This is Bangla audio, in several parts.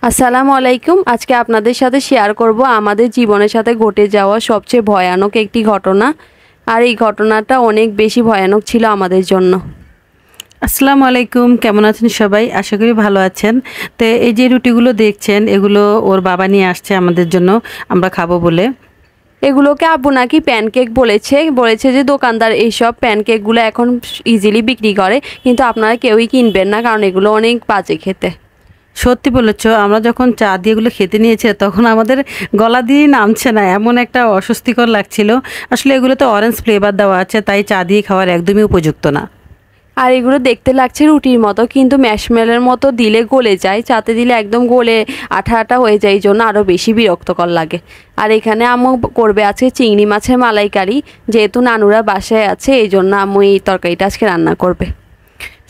আসসালামু আলাইকুম। আজকে আপনাদের সাথে শেয়ার করব আমাদের জীবনের সাথে ঘটে যাওয়া সবচেয়ে ভয়ানক একটি ঘটনা। আর এই ঘটনাটা অনেক বেশি ভয়ানক ছিল আমাদের জন্য। আসসালামু আলাইকুম, কেমন আছেন সবাই? আশা করি ভালো আছেন। তো এই যে রুটিগুলো দেখছেন, এগুলো ওর বাবা নিয়ে আসছে আমাদের জন্য, আমরা খাবো বলে। এগুলোকে আব্বু নাকি প্যানকেক বলেছে যে দোকানদার এইসব প্যানকেকগুলো এখন ইজিলি বিক্রি করে, কিন্তু আপনারা কেউই কিনবেন না, কারণ এগুলো অনেক বাজে খেতে। সত্যি বলেছ, আমরা যখন চা দিয়ে এগুলো খেতে নিয়েছে তখন আমাদের গলা দিয়ে নামছে না, এমন একটা অস্বস্তিকর লাগছিল। আসলে এগুলোতে অরেঞ্জ ফ্লেভার দেওয়া আছে, তাই চা দিয়ে খাওয়ার একদমই উপযুক্ত না। আর এগুলো দেখতে লাগছে রুটির মতো, কিন্তু ম্যাশমেলের মতো দিলে গলে যায়, চাতে দিলে একদম গলে আঠা আঠা হয়ে যায়, এই জন্য আরও বেশি বিরক্তকর লাগে। আর এখানে আম্মু করবে আজকে চিংড়ি মাছের মালাইকারি, যেহেতু নানুরা বাসায় আছে এই জন্য আম্মু এই তরকারিটা আজকে রান্না করবে।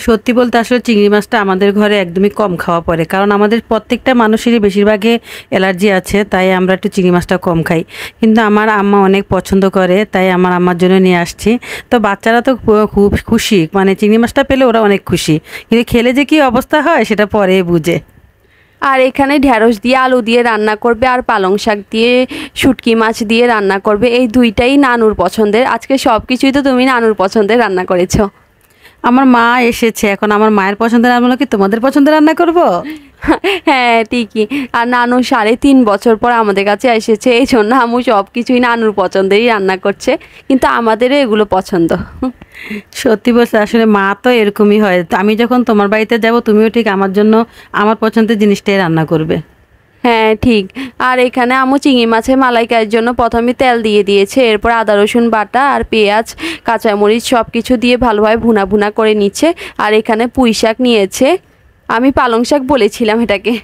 সত্যি বলতে আসলে চিংড়ি মাছটা আমাদের ঘরে একদমই কম খাওয়া পড়ে, কারণ আমাদের প্রত্যেকটা মানুষেরই বেশিরভাগে অ্যালার্জি আছে, তাই আমরা একটু চিংড়ি মাছটা কম খাই। কিন্তু আমার আম্মা অনেক পছন্দ করে, তাই আমার আম্মার জন্য নিয়ে আসছি। তো বাচ্চারা তো খুব খুশি, মানে চিংড়ি মাছটা পেলে ওরা অনেক খুশি, কিন্তু খেলে যে কী অবস্থা হয় সেটা পরে বুঝে। আর এখানে ঢ্যাঁড়স দিয়ে আলু দিয়ে রান্না করবে, আর পালং শাক দিয়ে শুটকি মাছ দিয়ে রান্না করবে। এই দুইটাই নানুর পছন্দের। আজকে সব কিছুই তো তুমি নানুর পছন্দের রান্না করেছো। আমার মা এসেছে, এখন আমার মায়ের পছন্দের রান্না কি তোমাদের পছন্দের রান্না করব? হ্যাঁ ঠিকই। আর নানু 3.5 বছর পর আমাদের কাছে এসেছে, এই জন্য আমু সব কিছুই নানুর পছন্দেরই রান্না করছে, কিন্তু আমাদেরও এগুলো পছন্দ। সত্যি বলছে, আসলে মা তো এরকমই হয়। তো আমি যখন তোমার বাড়িতে যাব, তুমিও ঠিক আমার জন্য আমার পছন্দের জিনিসটাই রান্না করবে। হ্যাঁ ঠিক। আর এখানে আমু চিংড়ি মাছের মালাইকারির জন্য প্রথমে তেল দিয়ে দিয়েছে, এরপর আদা রসুন বাটা আর পেঁয়াজ কাঁচামরিচ সব কিছু দিয়ে ভালোভাবে ভুনা ভুনা করে নিচ্ছে। আর এখানে পুঁই শাক নিয়েছে, আমি পালং শাক বলেছিলাম এটাকে।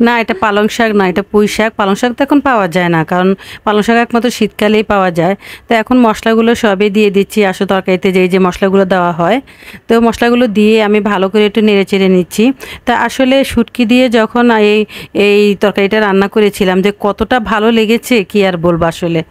না, এটা পালং শাক না, এটা পুঁই শাক। পালং শাক তো এখন পাওয়া যায় না, কারণ পালং শাক একমাত্র শীতকালেই পাওয়া যায়। তো এখন মশলাগুলো সবই দিয়ে দিচ্ছি, আসলে তরকারিতে যে মশলাগুলো দেওয়া হয়, তো মশলাগুলো দিয়ে আমি ভালো করে একটু নেড়ে চেড়ে নিচ্ছি। তা আসলে শুটকি দিয়ে যখন এই এই তরকারিটা রান্না করেছিলাম, যে কতটা ভালো লেগেছে কি আর বলবো আসলে।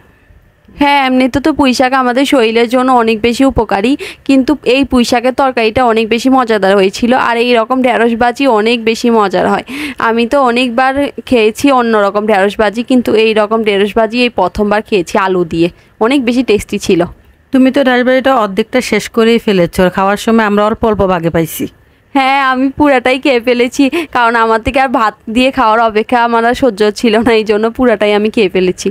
হ্যাঁ এমনিতে তো পুঁই শাক আমাদের শরীরের জন্য অনেক বেশি উপকারী, কিন্তু এই পুঁই শাকের তরকারিটা অনেক বেশি মজাদার হয়েছিল। আর এই রকম ঢ্যাঁড়স ভাজি অনেক বেশি মজার হয়। আমি তো অনেকবার খেয়েছি অন্য রকম ঢ্যাঁড়স ভাজি, কিন্তু এই রকম ঢ্যাঁড়স ভাজি এই প্রথমবার খেয়েছি আলু দিয়ে, অনেক বেশি টেস্টি ছিল। তুমি তো রাজবাড়িটা অর্ধেকটা শেষ করেই ফেলেছো, খাওয়ার সময় আমরা অল্প অল্প ভাগে পাইছি। হ্যাঁ আমি পুরাটাই খেয়ে ফেলেছি, কারণ আমার থেকে আর ভাত দিয়ে খাওয়ার অপেক্ষা আমার আর সহ্য ছিল না, এই জন্য পুরাটাই আমি খেয়ে ফেলেছি।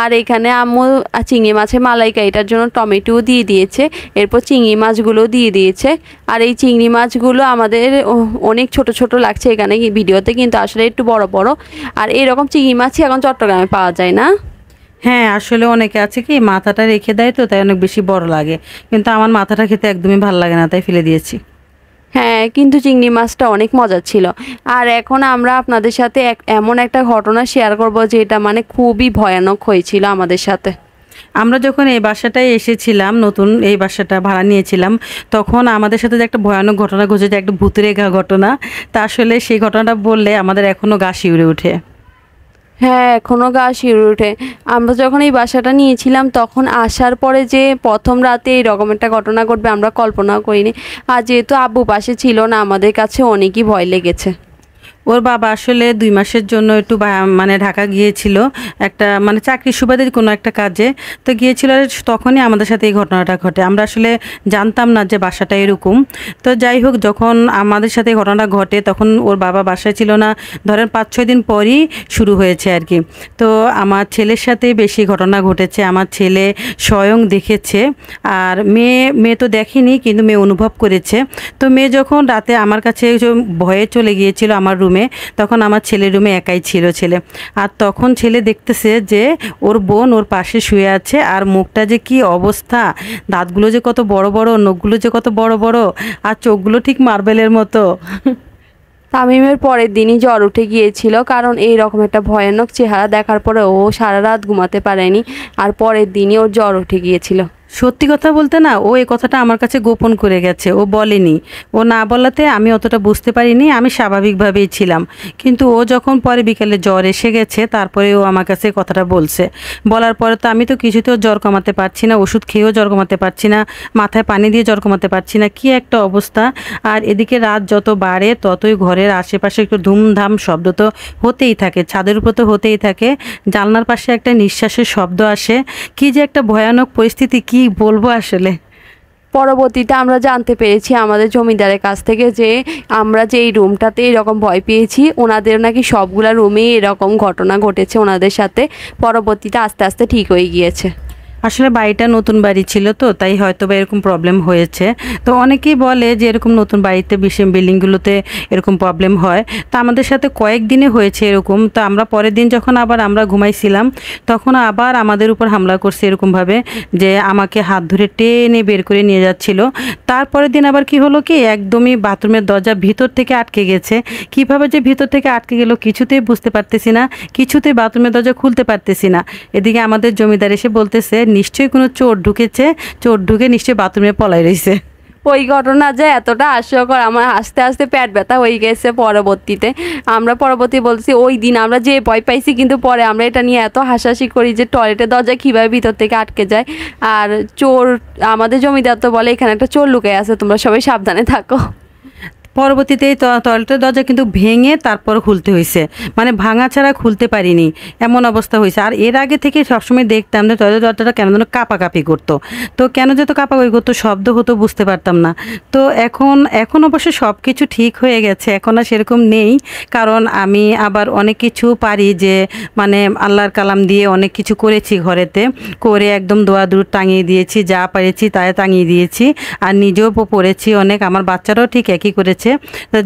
আর এখানে আম্মু চিংড়ি মাছের মালাইকারিটার জন্য টমেটো দিয়ে দিয়েছে, এরপর চিংড়ি মাছগুলো দিয়ে দিয়েছে। আর এই চিংড়ি মাছগুলো আমাদের অনেক ছোট ছোট লাগছে এখানে ভিডিওতে, কিন্তু আসলে একটু বড় বড়। আর এরকম চিংড়ি মাছই এখন চট্টগ্রামে পাওয়া যায় না। হ্যাঁ, আসলে অনেকে আছে কি মাথাটা রেখে দেয়, তো তাই অনেক বেশি বড় লাগে, কিন্তু আমার মাথাটা খেতে একদমই ভালো লাগে না, তাই ফেলে দিয়েছি। হ্যাঁ কিন্তু চিংড়ি মাছটা অনেক মজার ছিল। আর এখন আমরা আপনাদের সাথে এমন একটা ঘটনা শেয়ার করব, যেটা মানে খুবই ভয়ানক হয়েছিল আমাদের সাথে। আমরা যখন এই বাসাটায় এসেছিলাম, নতুন এই বাসাটা ভাড়া নিয়েছিলাম, তখন আমাদের সাথে যে একটা ভয়ানক ঘটনা ঘটেছে, একটা ভূতের ঘটনা। তা আসলে সেই ঘটনাটা বললে আমাদের এখনও গা শিউরে ওঠে। হ্যাঁ এখনও গা শিউরে ওঠে। আমরা যখন এই বাসাটা নিয়েছিলাম তখন আসার পরে যে প্রথম রাতে এরকম একটা ঘটনা ঘটবে আমরা কল্পনাও করিনি। আর যেহেতু আব্বু পাশে ছিল না, আমাদের কাছে অনেকই ভয় লেগেছে। ওর বাবা আসলে 2 মাসের জন্য একটু মানে ঢাকা গিয়েছিল, একটা মানে চাকরির সুবাদে কোনো একটা কাজে। তো গিয়েছিল, তখনই আমাদের সাথে এই ঘটনাটা ঘটে। আমরা আসলে জানতাম না যে বাসাটা এরকম। তো যাই হোক, যখন আমাদের সাথে এই ঘটনাটা ঘটে তখন ওর বাবা বাসায় ছিল না, ধরেন 5-6 দিন পরই শুরু হয়েছে আর কি। তো আমার ছেলের সাথে বেশি ঘটনা ঘটেছে, আমার ছেলে স্বয়ং দেখেছে। আর মেয়ে তো দেখেনি, কিন্তু মেয়ে অনুভব করেছে। তো মেয়ে যখন রাতে আমার কাছে ভয়ে চলে গিয়েছিল আমার রুমে, তখন আমার ছেলের রুমে একাই ছিল ছেলে। আর তখন ছেলে দেখতেছে যে ওর বোন ওর পাশে শুয়ে আছে, আর মুখটা যে কি অবস্থা, দাঁতগুলো যে কত বড় বড়, নখগুলো যে কত বড় বড়, আর চোখগুলো ঠিক মার্বেলের মতো। তামিমের পরের দিনই জ্বর উঠে গিয়েছিল, কারণ এই রকম একটা ভয়ানক চেহারা দেখার পরে ও সারা রাত ঘুমাতে পারেনি। আর পরের দিনই ওর জ্বর উঠে গিয়েছিল। সত্যি কথা বলতে না, ও এই কথাটা আমার কাছে গোপন করে গেছে, ও বলেনি। ও না বলাতে আমি অতটা বুঝতে পারিনি, আমি স্বাভাবিকভাবেই ছিলাম। কিন্তু ও যখন পরে বিকেলে জ্বর এসে গেছে, তারপরে ও আমার কাছে এই কথাটা বলছে। বলার পরে তো আমি তো কিছুতেও জ্বর কমাতে পারছি না, ওষুধ খেয়েও জ্বর কমাতে পারছি না, মাথায় পানি দিয়ে জ্বর কমাতে পারছি না, কি একটা অবস্থা। আর এদিকে রাত যত বাড়ে ততই ঘরের আশেপাশে একটু ধুমধাম শব্দ তো হতেই থাকে, ছাদের উপর তো হতেই থাকে। জানলার পাশে একটা নিঃশ্বাসের শব্দ আসে। কি যে একটা ভয়ানক পরিস্থিতি, কি বলবো আসলে। পরবর্তীতে আমরা জানতে পেরেছি আমাদের জমিদারের কাছ থেকে যে আমরা যে এই রুমটাতে এরকম ভয় পেয়েছি, ওনাদের নাকি সবগুলা রুমেই এরকম ঘটনা ঘটেছে ওনাদের সাথে। পরবর্তীতে আস্তে আস্তে ঠিক হয়ে গিয়েছে। আসলে বাড়িটা নতুন বাড়ি ছিল তো, তাই হয়তো বা এরকম প্রবলেম হয়েছে। তো অনেকেই বলে যে এরকম নতুন বাড়িতে বিশেষ বিল্ডিংগুলোতে এরকম প্রবলেম হয়। তা আমাদের সাথে কয়েকদিনে হয়েছে এরকম। তো আমরা পরের দিন যখন আবার আমরা ঘুমাইছিলাম, তখন আবার আমাদের উপর হামলা করছে এরকমভাবে যে আমাকে হাত ধরে টেনে বের করে নিয়ে যাচ্ছিল। তারপরের দিন আবার কি হলো কি, একদমই বাথরুমের দরজা ভিতর থেকে আটকে গেছে। কিভাবে যে ভিতর থেকে আটকে গেল কিছুতেই বুঝতে পারতেছি না, কিছুতেই বাথরুমের দরজা খুলতে পারতেছি না। এদিকে আমাদের জমিদার এসে বলতেছে নিশ্চয়ই কোনো চোর ঢুকেছে, চোর ঢুকে নিশ্চয়ই বাথরুমে পলাই রয়েছে। ওই ঘটনা যে এতটা হাস্যকর, আমার আস্তে আস্তে পেট ব্যথা হয়ে গেছে। পরবর্তীতে আমরা বলছি ওই দিন আমরা যে ভয় পাইছি, কিন্তু পরে আমরা এটা নিয়ে এত হাসাহাসি করি যে টয়লেটের দরজা কীভাবে ভিতর থেকে আটকে যায়। আর চোর, আমাদের জমিদার তো বলে এখানে একটা চোর লুকিয়ে আছে, তোমরা সবাই সাবধানে থাকো। পরবর্তীতে এই টয়লেটের দরজা কিন্তু ভেঙে তারপর খুলতে হয়েছে, মানে ভাঙা ছাড়া খুলতে পারিনি, এমন অবস্থা হয়েছে। আর এর আগে থেকে সবসময় দেখতাম যে টয়লেট দরজাটা কেন যেন কাঁপাকাঁপি করতো। তো কেন যেত কাঁপাকাঁপি করতো, শব্দ হতো, বুঝতে পারতাম না। তো এখন অবশ্য সব কিছু ঠিক হয়ে গেছে, এখন আর সেরকম নেই। কারণ আমি আবার অনেক কিছু পারি, যে মানে আল্লাহর কালাম দিয়ে অনেক কিছু করেছি ঘরেতে, করে একদম দোয়া দূর টাঙিয়ে দিয়েছি, যা পেরেছি তাই টাঙিয়ে দিয়েছি। আর নিজেও পড়েছি অনেক, আমার বাচ্চারাও ঠিক একই করেছে।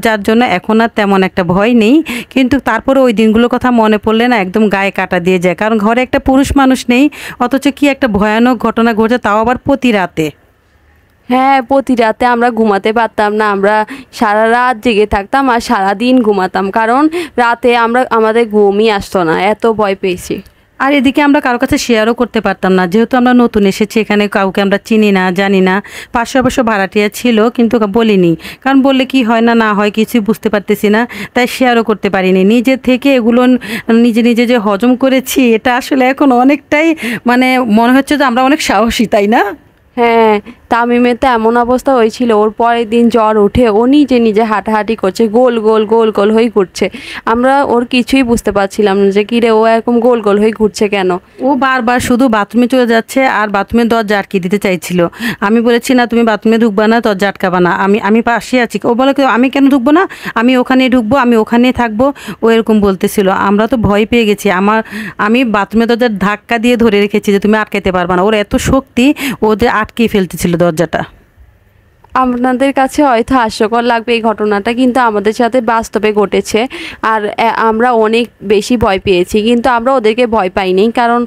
যার জন্য এখন আর তেমন একটা ভয় নেই। কিন্তু তারপরে ওই দিনগুলোর কথা মনে পড়লে না একদম গায়ে কাটা দিয়ে যায়, কারণ ঘরে একটা পুরুষ মানুষ নেই, অথচ কি একটা ভয়ানক ঘটনা ঘটে, তাও আবার প্রতি রাতে। হ্যাঁ, প্রতি রাতে আমরা ঘুমাতে পারতাম না, আমরা সারা রাত জেগে থাকতাম আর সারা দিন ঘুমাতাম, কারণ রাতে আমাদের ঘুমই আসতো না, এত ভয় পেয়েছি। আর এদিকে আমরা কারো কাছে শেয়ারও করতে পারতাম না, যেহেতু আমরা নতুন এসেছি এখানে, কাউকে আমরা চিনি না, জানি না। পাশে অবশ্য ভাড়াটিয়া ছিল, কিন্তু বলিনি, কারণ বললে কি হয় না না হয় কিছুই বুঝতে পারতেছি না, তাই শেয়ারও করতে পারিনি। নিজে থেকে এগুলো নিজে নিজে যে হজম করেছি, এটা আসলে এখন অনেকটাই মানে মনে হচ্ছে যে আমরা অনেক সাহসী, তাই না? হ্যাঁ, তামিমের তো এমন অবস্থা হয়েছিল, ওর পরের দিন জ্বর উঠে ও নিজে নিজে হাঁটাহাঁটি করছে, গোল গোল গোল গোল হয়ে ঘুরছে। আমরা ওর কিছুই বুঝতে পারছিলাম না যে কিরে ও এরকম গোল গোল হয়ে ঘুরছে কেন। ও বারবার শুধু বাথরুমে চলে যাচ্ছে আর বাথরুমের দরজা আটকে দিতে চাইছিল। আমি বলেছি না, তুমি বাথরুমে ঢুকবা না, দরজা আটকাবা না, আমি পাশে আছি। ও বলে আমি কেন ঢুকবো না, আমি ওখানেই ঢুকবো, আমি ওখানেই থাকবো। ও এরকম বলতেছিল। আমরা তো ভয় পেয়ে গেছি। আমি বাথরুমের দরজার ধাক্কা দিয়ে ধরে রেখেছি যে তুমি আটকাতে পারবা না। ওর এত শক্তি, ও যে আটকে ফেলতেছিল দরজাটা। আপনাদের কাছে হয়তো হাস্যকর লাগবে এই ঘটনাটা, কিন্তু আমাদের সাথে বাস্তবে ঘটেছে। আর আমরা অনেক বেশি ভয় পেয়েছি, কিন্তু আমরা ওদেরকে ভয় পাইনি, কারণ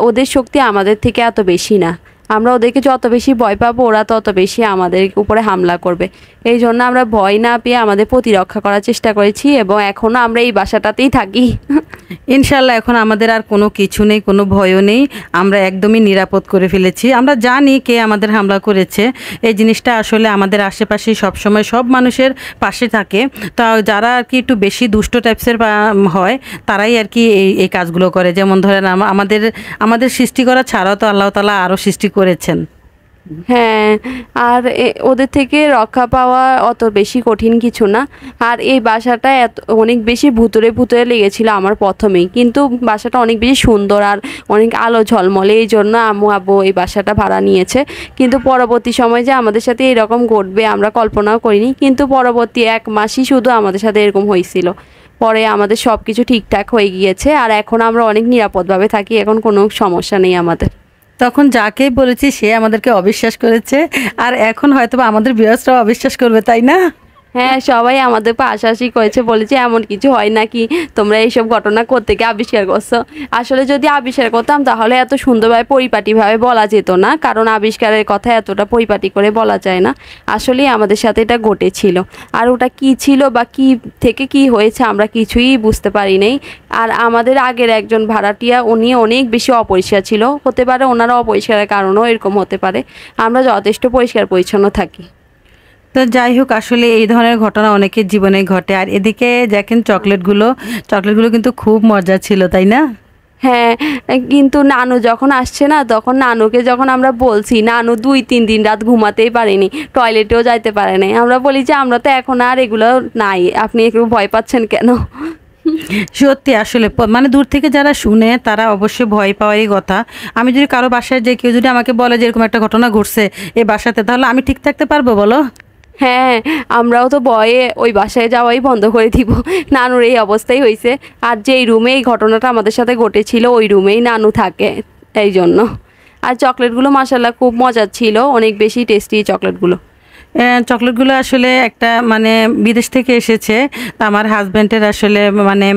ওদের শক্তি আমাদের থেকে এত বেশি না। আমরা ওদেরকে যত বেশি ভয় পাবো, ওরা তত বেশি আমাদের উপরে হামলা করবে। এই জন্য আমরা ভয় না পেয়ে আমাদের প্রতিরক্ষা করার চেষ্টা করেছি, এবং এখনও আমরা এই বাসাটাতেই থাকি। ইনশাল্লাহ এখন আমাদের আর কোনো কিছু নেই, কোনো ভয়ও নেই, আমরা একদমই নিরাপদ করে ফেলেছি। আমরা জানি কে আমাদের হামলা করেছে, এই জিনিসটা আসলে আমাদের আশেপাশে সবসময় সব মানুষের পাশে থাকে। তা যারা আর কি একটু বেশি দুষ্ট টাইপসের হয়, তারাই আর কি এই কাজগুলো করে। যেমন ধরেন আমাদের সৃষ্টি করা ছাড়াও তো আল্লাহ তাআলা আরও সৃষ্টি করেছেন। হ্যাঁ, আর ওদের থেকে রক্ষা পাওয়া অত বেশি কঠিন কিছু না। আর এই বাসাটা অনেক বেশি ভুতুরে ভুতুরে লেগেছিল আমার প্রথমেই, কিন্তু বাসাটা অনেক বেশি সুন্দর আর অনেক আলো ঝলমলে, এই জন্য আম্মু আব্বু এই বাসাটা ভাড়া নিয়েছে। কিন্তু পরবর্তী সময় যে আমাদের সাথে এরকম ঘটবে আমরা কল্পনাও করিনি, কিন্তু পরবর্তী 1 মাসই শুধু আমাদের সাথে এরকম হয়েছিল। পরে আমাদের সব কিছু ঠিকঠাক হয়ে গিয়েছে, আর এখন আমরা অনেক নিরাপদভাবে থাকি, এখন কোনো সমস্যা নেই আমাদের। তখন যাকেই বলেছি সে আমাদেরকে অবিশ্বাস করেছে, আর এখন হয়তো আমাদের ভিউয়ার্সরাও অবিশ্বাস করবে, তাই না? হ্যাঁ, সবাই আমাদের পাশাপাশি করেছে, বলেছে এমন কিছু হয় নাকি, তোমরা এইসব ঘটনা কোত্থেকে আবিষ্কার করছো। আসলে যদি আবিষ্কার করতাম তাহলে এত সুন্দরভাবে পরিপাটিভাবে বলা যেত না, কারণ আবিষ্কারের কথা এতটা পরিপাটি করে বলা যায় না। আসলেই আমাদের সাথে এটা ঘটেছিল, আর ওটা কি ছিল বা কি থেকে কি হয়েছে আমরা কিছুই বুঝতে পারি নাই। আর আমাদের আগের একজন ভাড়াটিয়া, উনি অনেক বেশি অপরিষ্কার ছিল, হতে পারে ওনারা অপরিষ্কারের কারণেও এরকম হতে পারে। আমরা যথেষ্ট পরিষ্কার পরিচ্ছন্ন থাকি। তো যাই হোক, আসলে এই ধরনের ঘটনা অনেকের জীবনে ঘটে। আর এদিকে দেখেন চকলেটগুলো কিন্তু খুব মজা ছিল, তাই না? হ্যাঁ, কিন্তু নানু যখন আসছে না, তখন নানুকে যখন আমরা বলছি, নানু 2-3 দিন রাত ঘুমাতেই পারেনি, টয়লেটেও যাইতে পারে নাই। আমরা বলি যে আমরা তো এখন আর এগুলো নাই, আপনি একটু ভয় পাচ্ছেন কেন? সত্যি আসলে মানে দূর থেকে যারা শুনে তারা অবশ্যই ভয় পাওয়ারই কথা। আমি যদি কারো বাসায় যে কেউ যদি আমাকে বলে যে এরকম একটা ঘটনা ঘটছে এই বাসাতে, তাহলে আমি ঠিক থাকতে পারবো বলো? হ্যাঁ, আমরাও তো ভয়ে ওই বাসায় যাওয়াই বন্ধ করে দিব। নানুর এই অবস্থাই হয়েছে। আর যেই রুমে এই ঘটনাটা আমাদের সাথে ঘটেছিল ওই রুমেই নানু থাকে, এই জন্য। আর চকলেটগুলো মাশাআল্লাহ খুব মজার ছিল, অনেক বেশি টেস্টি চকলেটগুলো। চকলেটগুলো আসলে একটা মানে বিদেশ থেকে এসেছে। তা আমার হাজব্যান্ডের আসলে মানে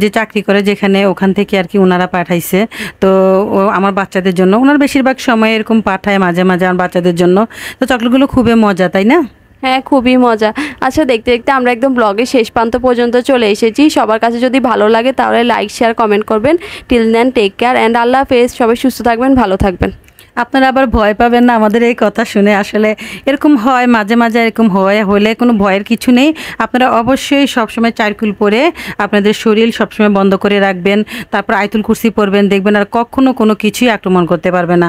যে চাকরি করে যেখানে, ওখান থেকে আর কি ওনারা পাঠাইছে। তো আমার বাচ্চাদের জন্য, ওনার বেশিরভাগ সময় এরকম পাঠায় মাঝে মাঝে আমার বাচ্চাদের জন্য। তো চকলেটগুলো খুবই মজা, তাই না? হ্যাঁ, খুবই মজা। আচ্ছা, দেখতে দেখতে আমরা একদম ব্লগের শেষ প্রান্ত পর্যন্ত চলে এসেছি। সবার কাছে যদি ভালো লাগে তাহলে লাইক, শেয়ার, কমেন্ট করবেন। Till then, take care and আল্লাহ হাফেজ। সবাই সুস্থ থাকবেন, ভালো থাকবেন। আপনারা আবার ভয় পাবেন না আমাদের এই কথা শুনে। আসলে এরকম হয় মাঝে মাঝে, এরকম হলে কোনো ভয়ের কিছু নেই। আপনারা অবশ্যই সবসময় চারকুল পরে আপনাদের শরীর সবসময় বন্ধ করে রাখবেন, তারপর আয়াতুল কুরসি পড়বেন, দেখবেন আর কখনো কোনো কিছুই আক্রমণ করতে পারবে না।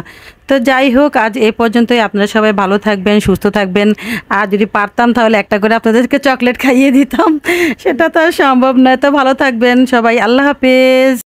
তো যাই হোক, আজ এই পর্যন্তই। আপনারা সবাই ভালো থাকবেন, সুস্থ থাকবেন। আর যদি পারতাম তাহলে একটা করে আপনাদেরকে চকলেট খাইয়ে দিতাম, সেটা তো আর সম্ভব নয়। তো ভালো থাকবেন সবাই, আল্লাহ হাফেজ।